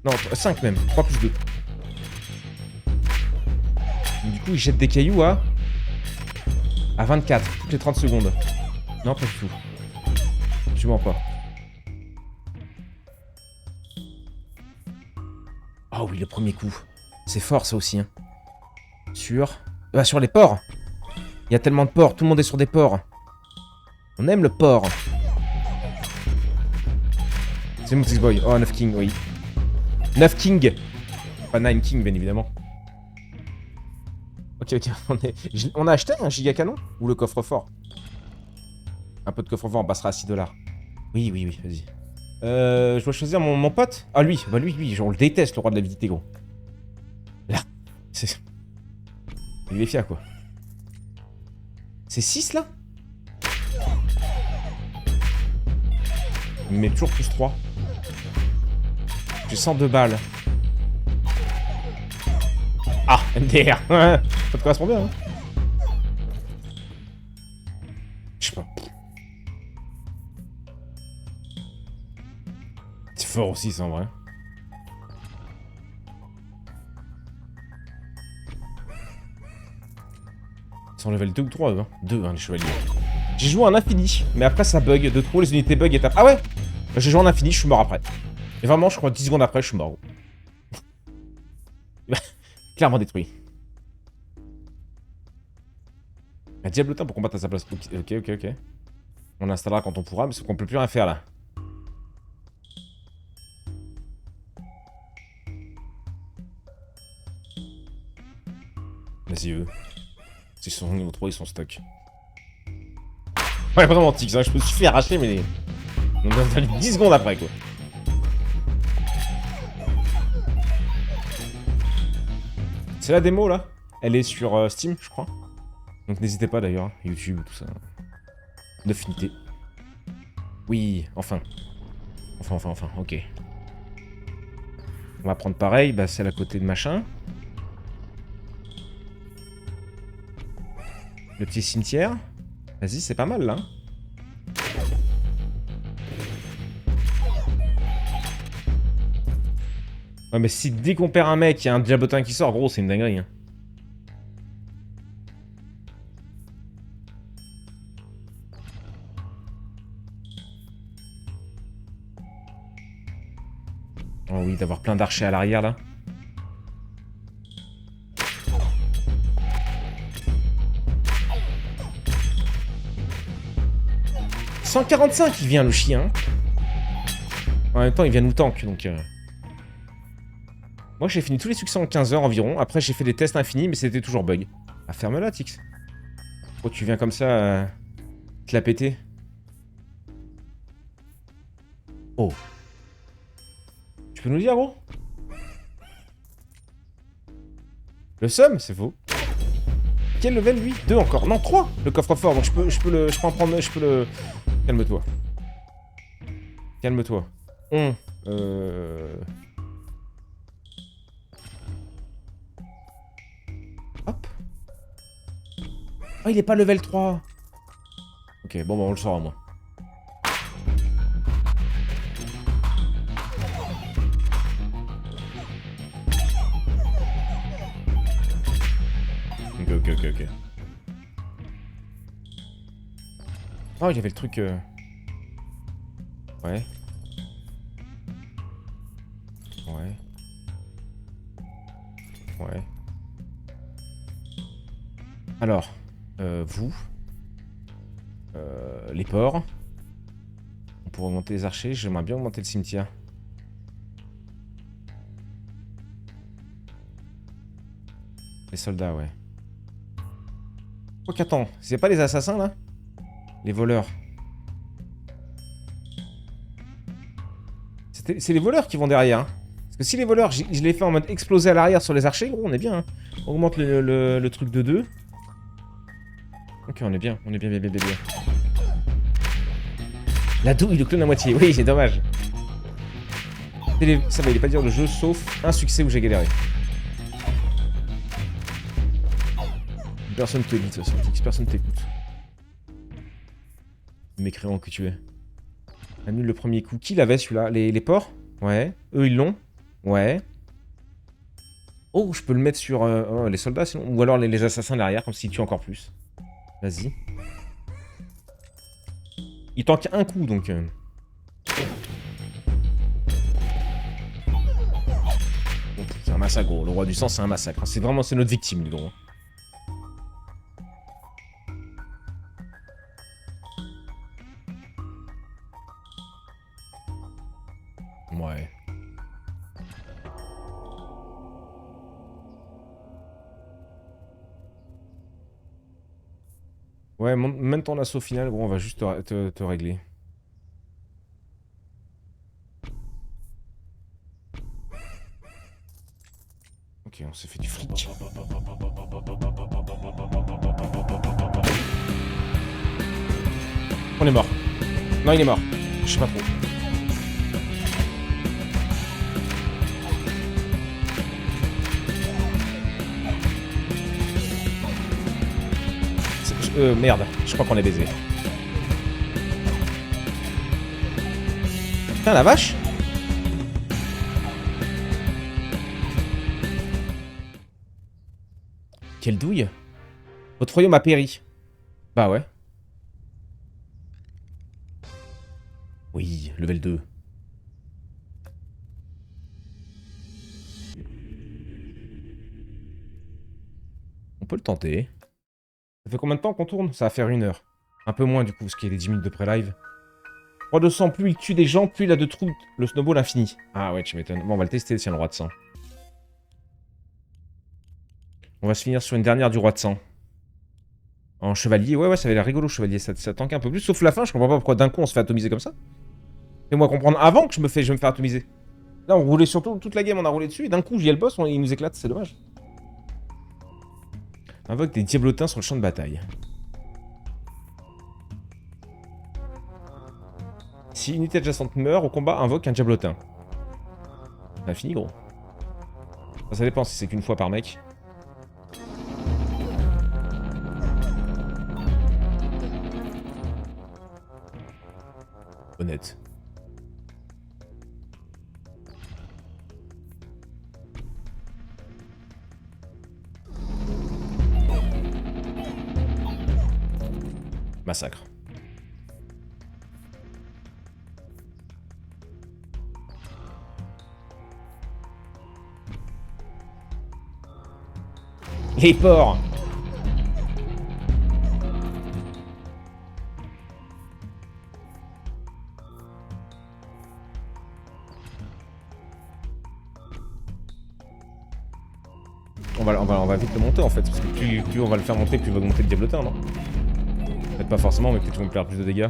Non, 5 même. 3 plus 2. Donc, du coup, il jette des cailloux à 24, toutes les 30 secondes. Non, pas du tout. Je mens pas. Ah oui, le premier coup. C'est fort, ça aussi. Hein. Sur les porcs. Il y a tellement de porcs. Tout le monde est sur des porcs. On aime le porc. C'est Mousix Boy. Oh, 9 King, oui. 9 King. Pas 9 King, bien évidemment. Ok. On a acheté un giga canon? Ou le coffre-fort? Un peu de coffre-fort, on passera à 6 $. Oui, vas-y. Je dois choisir mon pote? Ah, lui. Bah, lui, on le déteste, le roi de la vitité, gros. Là. C'est... Il est fier, quoi. C'est 6, là? Il met toujours plus 3. J'ai 102 balles. Ah, MDR. Ça te correspond bien, hein? Je sais pas. C'est fort aussi, ça, en vrai. Ils sont level 2 ou 3, eux, hein. 2, hein, les chevaliers. J'ai joué en infini, mais après ça bug de trop, les unités bug et tape. Ah ouais? J'ai joué en infini, je suis mort après. Et vraiment, je crois 10 secondes après, je suis mort. Clairement détruit. Un diablotin pour combattre à sa place. Ok. On l'installera quand on pourra, mais c'est qu'on peut plus rien faire là. Vas-y, eux. S'ils sont niveau 3, ils sont stock. Ouais, vraiment antique, ça. Je me suis fait arracher, mais. On a fallu 10 secondes après, quoi. C'est la démo, là. Elle est sur Steam, je crois. Donc n'hésitez pas, d'ailleurs. YouTube, tout ça. D'affinité. Oui, enfin. Enfin, ok. On va prendre pareil, bah celle à côté de machin. Le petit cimetière. Vas-y, c'est pas mal, là. Ouais, mais si dès qu'on perd un mec, il y a un diabotin qui sort, gros, c'est une dinguerie. Hein. Oh oui, d'avoir plein d'archers à l'arrière, là. « 145, il vient, le chien. En même temps, il vient nous tank, donc... Moi, j'ai fini tous les succès en 15 heures environ. Après, j'ai fait des tests infinis, mais c'était toujours bug. Ah, ferme-la, Tix. Oh, tu viens comme ça... te la péter. Oh. Tu peux nous dire, gros? Le somme, c'est faux. Quel level, lui? 2 encore. Non, 3. Le coffre-fort, donc je peux en prendre... Je peux le... Calme-toi. Calme-toi. Hop. Oh, il est pas level 3. Ok, bon, bah, on le saura, moi. Ok. Oh, il y avait le truc... Ouais. Ouais. Alors, vous. Les porcs. On pourrait augmenter les archers. J'aimerais bien augmenter le cimetière. Les soldats, ouais. Oh, qu'attends, c'est pas les assassins, là? Les voleurs. C'est les voleurs qui vont derrière, hein. Parce que si les voleurs, je les fais en mode exploser à l'arrière sur les archers, gros, on est bien, hein. On augmente le truc de 2. Ok, on est bien, bien. La douille, le clone à moitié. Oui, c'est dommage. Ça va, il est pas dire le jeu, sauf un succès où j'ai galéré. Personne te lit, de toute façon. Personne t'écoute. Mécréant que tu es. Annule le premier coup. Qui l'avait celui-là? Les porcs? Ouais. Eux, ils l'ont? Ouais. Oh, je peux le mettre sur les soldats, sinon. Ou alors les assassins derrière, comme s'ils tuent encore plus. Vas-y. Il tank un coup, donc... C'est un massacre, gros. Le roi du sang, c'est un massacre. C'est vraiment... C'est notre victime, lui, gros. Ouais. Ouais, mène ton assaut final, gros, on va juste te régler. Ok, on s'est fait du fric. On est mort. Non, il est mort. Je sais pas trop. Merde, je crois qu'on est baisé. Putain, la vache! Quelle douille! Votre royaume a péri. Bah ouais. Oui, level 2. On peut le tenter. Ça fait combien de temps qu'on tourne? Ça va faire 1 heure. Un peu moins du coup, parce qu'il y a les 10 minutes de pré-live. Roi de sang, plus il tue des gens, plus il a de trous. Le snowball infini. Ah ouais, tu m'étonnes. Bon, on va le tester, tiens, le roi de sang. On va se finir sur une dernière du roi de sang. En chevalier, ouais, ça avait l'air rigolo, chevalier. Ça tank un peu plus, sauf la fin, je comprends pas pourquoi d'un coup on se fait atomiser comme ça. Fais-moi comprendre avant que je me fais atomiser. Là, on roulait surtout toute la game, on a roulé dessus, et d'un coup, j'y ai le boss, il nous éclate, c'est dommage. Invoque des diablotins sur le champ de bataille. Si une unité adjacente meurt au combat, invoque un diablotin. On a fini, gros. Ça dépend si c'est qu'une fois par mec. Honnête. Massacre. Les porcs. On va vite le monter en fait, parce que plus on va le faire monter, plus il va augmenter le diablotin, non? Peut-être pas forcément, mais peut-être qu'ils vont faire plus de dégâts.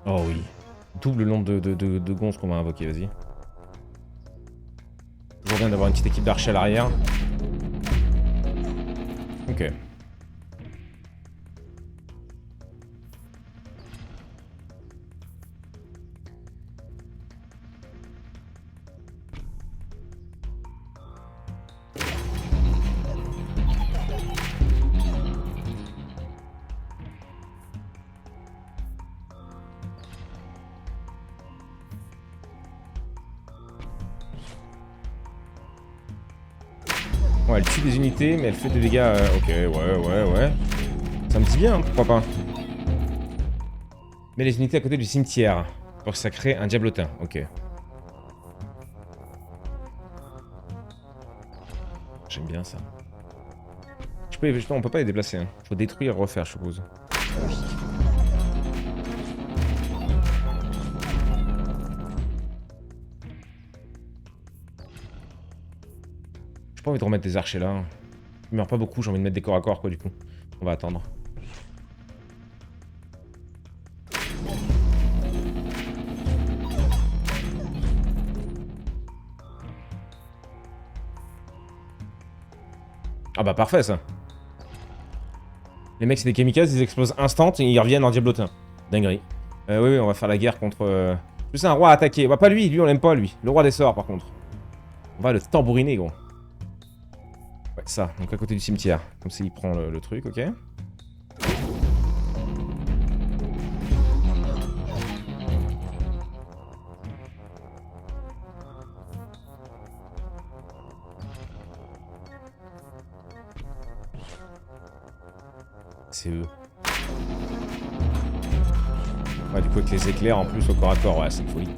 Oh oui. Double le nombre de gonzes qu'on va invoquer, vas-y. Toujours bien d'avoir une petite équipe d'archers à l'arrière. Ok. Ouais, elle tue des unités, mais elle fait des dégâts... Ok, ouais. Ça me dit bien, hein, pourquoi pas. Mets les unités à côté du cimetière pour que ça crée un diablotin. Ok. J'aime bien ça. On peut pas les déplacer. Hein. Faut détruire et refaire, je suppose. J'ai pas envie de remettre des archers là. Ils meurent pas beaucoup, j'ai envie de mettre des corps à corps quoi du coup. On va attendre. Ah bah parfait ça. Les mecs c'est des kamikazes, ils explosent instant et ils reviennent en diablotin. Dinguerie. Oui, on va faire la guerre contre... C'est un roi à attaquer. Bah pas lui on l'aime pas lui. Le roi des sorts par contre. On va le tambouriner gros. Ouais ça, donc à côté du cimetière. Comme ça il prend le truc, ok. C'est eux. Ouais, du coup, avec les éclairs en plus au corps à corps, ouais, c'est une folie.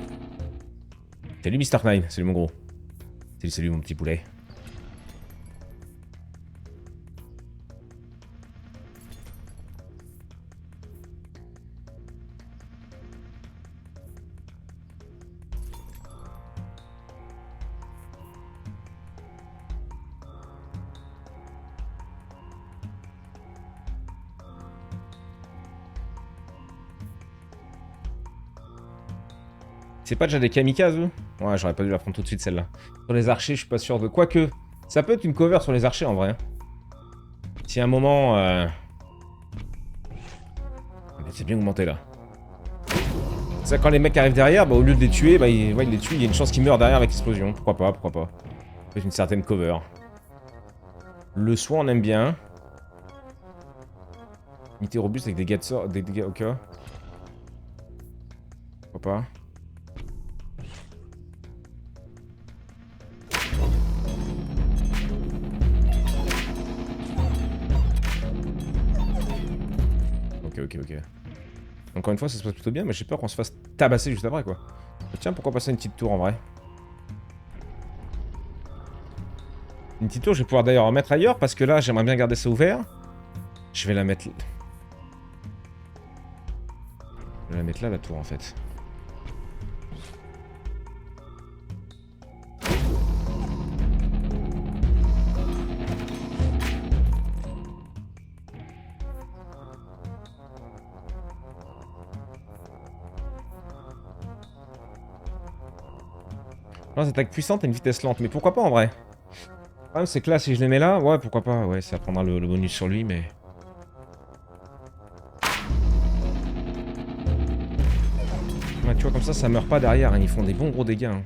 Salut Mr. Nine, salut mon gros. Salut mon petit poulet. C'est pas déjà des kamikazes, eux? Ouais, j'aurais pas dû la prendre tout de suite, celle-là. Sur les archers, je suis pas sûr de... Quoique, ça peut être une cover sur les archers, en vrai. Si à un moment... C'est bien augmenté, là. Ça, quand les mecs arrivent derrière, bah, au lieu de les tuer, bah, il les tue, il y a une chance qu'ils meurent derrière avec l'explosion. Pourquoi pas, pourquoi pas. C'est une certaine cover. Le soin, on aime bien. Unité robuste avec des dégâts de sort... Des dégâts au cas. Pourquoi pas. Ok. Encore une fois, ça se passe plutôt bien, mais j'ai peur qu'on se fasse tabasser juste après, quoi. Tiens, pourquoi passer une petite tour, en vrai? Une petite tour, je vais pouvoir d'ailleurs en mettre ailleurs, parce que là, j'aimerais bien garder ça ouvert. Je vais la mettre... Je vais la mettre là, la tour, en fait. Non, cette attaque puissante a une vitesse lente, mais pourquoi pas en vrai? Le problème c'est que là, si je les mets là, ouais, pourquoi pas, ouais, ça prendra le bonus sur lui, mais... Ouais, tu vois, comme ça meurt pas derrière, hein, ils font des bons gros dégâts. Hein.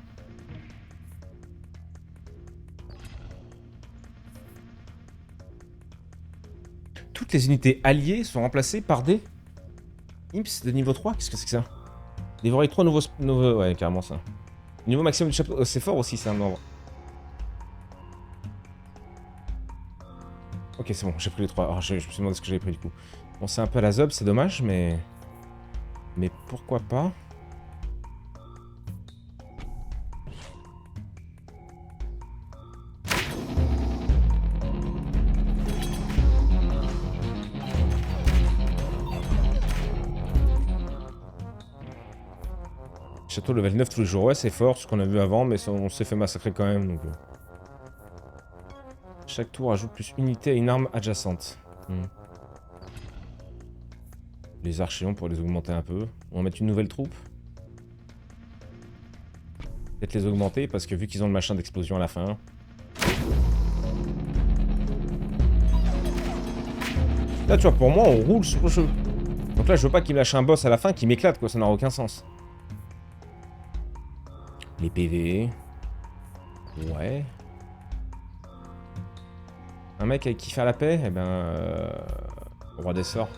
Toutes les unités alliées sont remplacées par des... Imps de niveau 3, qu'est-ce que c'est que ça? Dévorer 3 nouveaux... Ouais, carrément ça. Niveau maximum du chapeau... Oh, c'est fort aussi, c'est un nombre. Ok, c'est bon, j'ai pris les 3. Alors, je me suis demandé ce que j'avais pris du coup. Bon, c'est un peu à la zob, c'est dommage, mais... Mais pourquoi pas? Château level 9 tous les jours, ouais, c'est fort, ce qu'on a vu avant, mais on s'est fait massacrer quand même, donc... Chaque tour ajoute plus unité à une arme adjacente. Les archéons pour les augmenter un peu. On va mettre une nouvelle troupe. Peut-être les augmenter parce que vu qu'ils ont le machin d'explosion à la fin. Là tu vois pour moi on roule sur le jeu. Donc là je veux pas qu'il me lâche un boss à la fin qui m'éclate quoi, ça n'aura aucun sens. Les PV. Ouais. Un mec avec qui faire la paix, eh ben... Roi des sorts.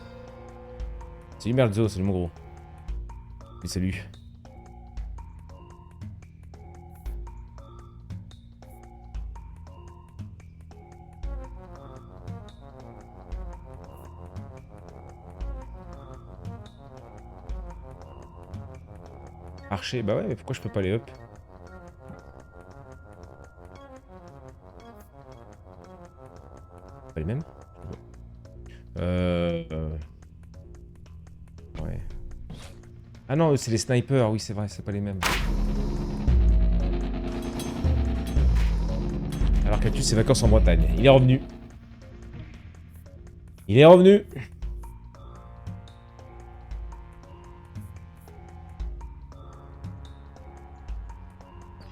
Salut Merzo, salut mon gros. Salut. Archer, bah ouais, mais pourquoi je peux pas aller up? Pas les mêmes? Ouais. Ah non, c'est les snipers, oui c'est vrai, c'est pas les mêmes. Alors Cactus, c'est vacances en Bretagne. Il est revenu. Il est revenu.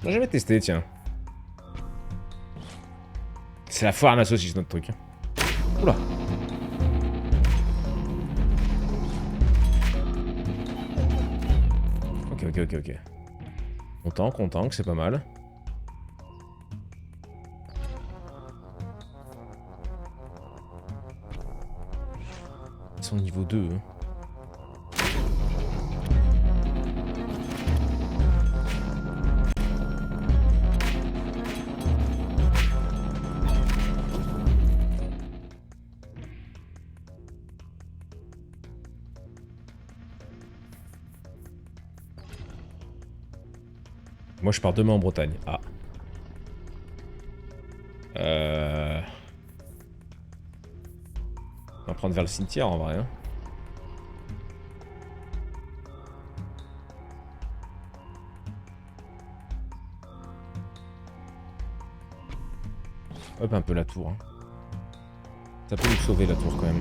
J'ai jamais testé, tiens. C'est la foire à la saucisse, notre truc. Oula. Ok. Content que c'est pas mal. Ils sont niveau 2. Hein. Moi, je pars demain en Bretagne. Ah. On va prendre vers le cimetière, en vrai. Hein. Hop, un peu la tour. Hein. Ça peut nous sauver, la tour, quand même.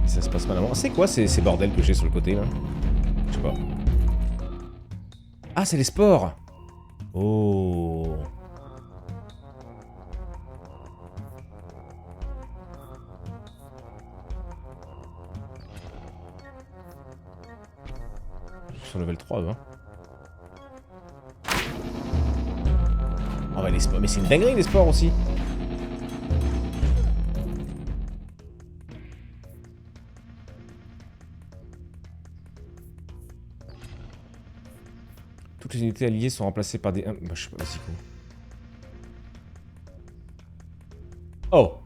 Ça se passe mal avant. C'est quoi ces bordels que j'ai sur le côté, là? Je sais pas. Ah, c'est les spores! Oh. Sur level 3, hein. Oh, bah les spores. Mais c'est une dinguerie, les spores, aussi. Toutes les unités alliées sont remplacées par des... Bah, je sais pas, vas-y, quoi. Oh.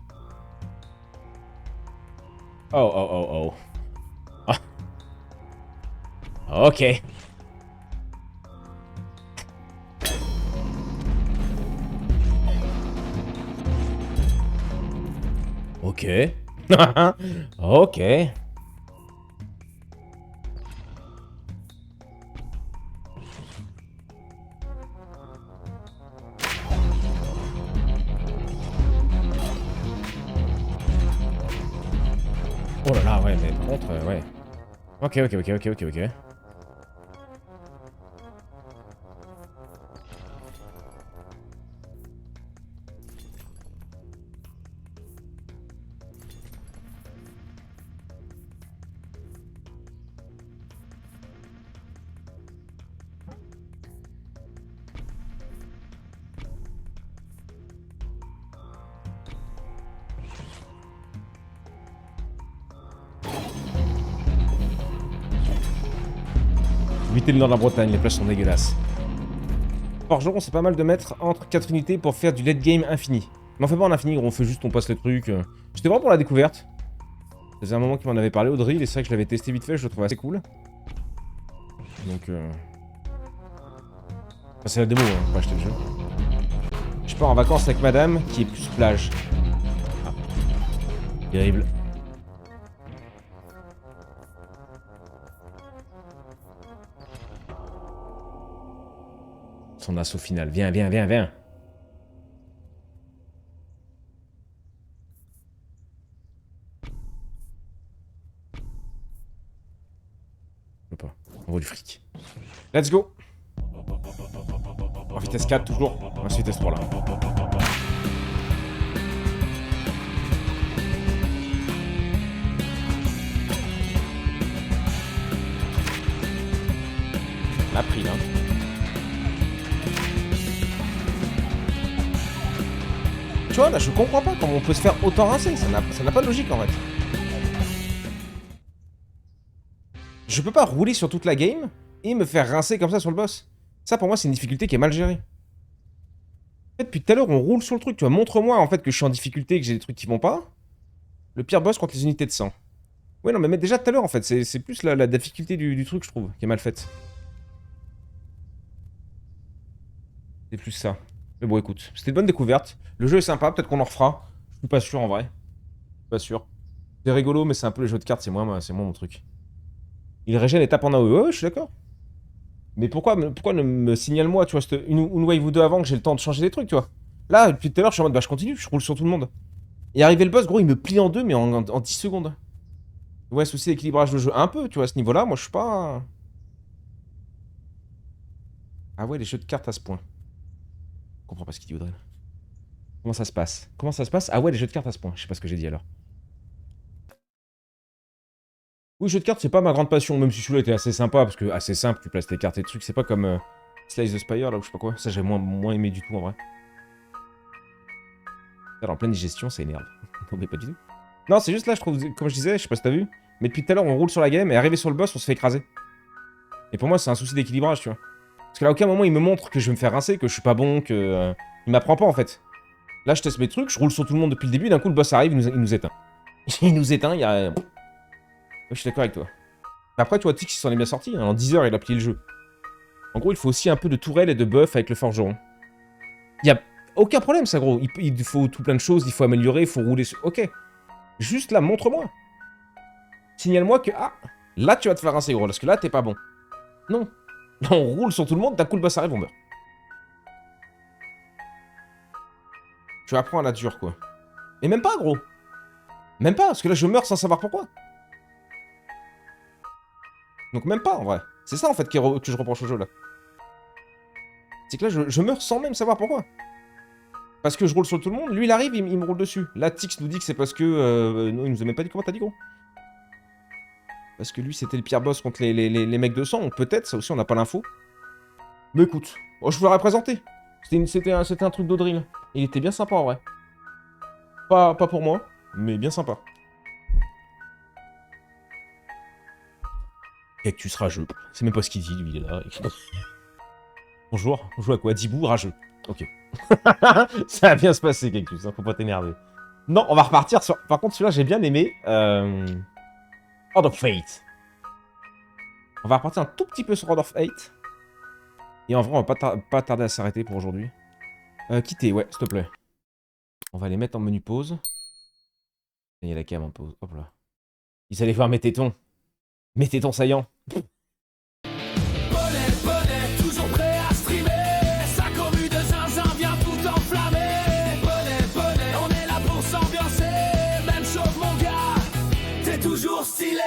Oh. Ah. Ok. Ok. Ok. Oh là là, ouais, mais par contre, ouais. Ok. Évitez le nord de la Bretagne, les plages sont dégueulasses. Forgeron, c'est pas mal de mettre entre 4 unités pour faire du late game infini. Mais on fait pas en infini, gros, on fait juste, on passe les trucs. J'étais vraiment pour la découverte. Ça faisait un moment qu'il m'en avait parlé au drill, et c'est vrai que je l'avais testé vite fait, je le trouvais assez cool. Donc enfin, c'est la démo, hein, pas acheter le jeu. Je pars en vacances avec madame, qui est plus plage. Ah. Terrible. Son assaut final. Viens. Je peux pas. On vaut du fric. Let's go. En vitesse 4 toujours. En vitesse 3 là. On a pris là. Tu vois là, je comprends pas comment on peut se faire autant rincer. Ça n'a pas de logique en fait. Je peux pas rouler sur toute la game et me faire rincer comme ça sur le boss. Ça pour moi c'est une difficulté qui est mal gérée. En fait, depuis tout à l'heure on roule sur le truc, tu vois. Montre-moi en fait que je suis en difficulté et que j'ai des trucs qui vont pas. Le pire boss contre les unités de sang. Ouais non mais déjà tout à l'heure en fait, c'est plus la difficulté du truc je trouve, qui est mal faite. C'est plus ça. Mais bon, écoute, c'était une bonne découverte. Le jeu est sympa, peut-être qu'on en refera. Je suis pas sûr en vrai. Je suis pas sûr. C'est rigolo, mais c'est un peu les jeux de cartes, c'est moins mon truc. Il régène et tape en AOE, ouais, je suis d'accord. Mais pourquoi ne me signale-moi, tu vois, une wave ou deux avant que j'ai le temps de changer des trucs, tu vois. Là, depuis tout à l'heure, je suis en mode, bah je continue, je roule sur tout le monde. Et arrivé le boss, gros, il me plie en deux, mais en 10 secondes. Ouais, souci d'équilibrage de jeu, un peu, tu vois, à ce niveau-là, moi je suis pas... Ah ouais, les jeux de cartes à ce point. Je comprends pas ce qu'il dit, Audrey. Comment ça se passe? Comment ça se passe? Ah ouais, les jeux de cartes à ce point, je sais pas ce que j'ai dit alors. Oui, jeux de cartes, c'est pas ma grande passion, même si celui-là était assez sympa, parce que assez simple, tu places tes cartes et trucs, c'est pas comme Slice the Spire, là, ou je sais pas quoi. Ça, j'ai moins aimé du tout, en vrai. Alors, en pleine digestion, ça énerve. Non, mais pas du tout. Non, c'est juste là, je trouve, comme je disais, je sais pas si t'as vu, mais depuis tout à l'heure, on roule sur la game, et arrivé sur le boss, on se fait écraser. Et pour moi, c'est un souci d'équilibrage, tu vois. Parce que là, à aucun moment, il me montre que je vais me faire rincer, que je suis pas bon, que... il m'apprend pas, en fait. Là, je teste mes trucs, je roule sur tout le monde depuis le début, d'un coup, le boss arrive, il nous éteint. Il nous éteint, il y a... Ouais, je suis d'accord avec toi. Après, tu vois, Tix, il s'en est bien sorti. Hein. En 10 heures, il a plié le jeu. En gros, il faut aussi un peu de tourelle et de buff avec le forgeron. Il y a aucun problème, ça, gros. Il faut tout plein de choses, il faut améliorer, il faut rouler sur... Ok. Juste là, montre-moi. Signale-moi que... Ah, là, tu vas te faire rincer, gros, parce que là, t'es pas bon. Non. Là, on roule sur tout le monde, d'un coup, le boss arrive, on meurt. Tu apprends à la dure, quoi. Et même pas, gros. Même pas, parce que là, je meurs sans savoir pourquoi. Donc même pas, en vrai. C'est ça, en fait, que je reproche au jeu, là. C'est que là, je meurs sans même savoir pourquoi. Parce que je roule sur tout le monde, lui, il arrive, il me roule dessus. Là, Tix nous dit que c'est parce que... non, il nous a même pas dit comment t'as dit, gros. Parce que lui, c'était le pire boss contre les mecs de sang. Donc peut-être, ça aussi, on n'a pas l'info. Mais écoute, oh, je vous l'aurais présenté. C'était un truc d'Audril. Il était bien sympa, en vrai. Pas pour moi, mais bien sympa. Cactus rageux. C'est même pas ce qu'il dit, lui, il est là. Bonjour, on joue à quoi? Dibou, rageux. Ok. Ça va bien se passer, Cactus, hein, faut pas t'énerver. Non, on va repartir sur... Par contre, celui-là, j'ai bien aimé. Horde of Fate. On va repartir un tout petit peu sur Horde of Fate. Et en vrai, on va pas tarder à s'arrêter pour aujourd'hui. Quitter, ouais, s'il te plaît. On va les mettre en menu pause. Il y a la cam en pause. Hop là. Ils allaient voir mes tétons. Mes tétons saillants. Bonnet, toujours prêt à streamer. Ça commu de zinzin vient tout enflammer. Bonnet, on est là pour s'ambiancer. Même chose mon gars, t'es toujours stylé.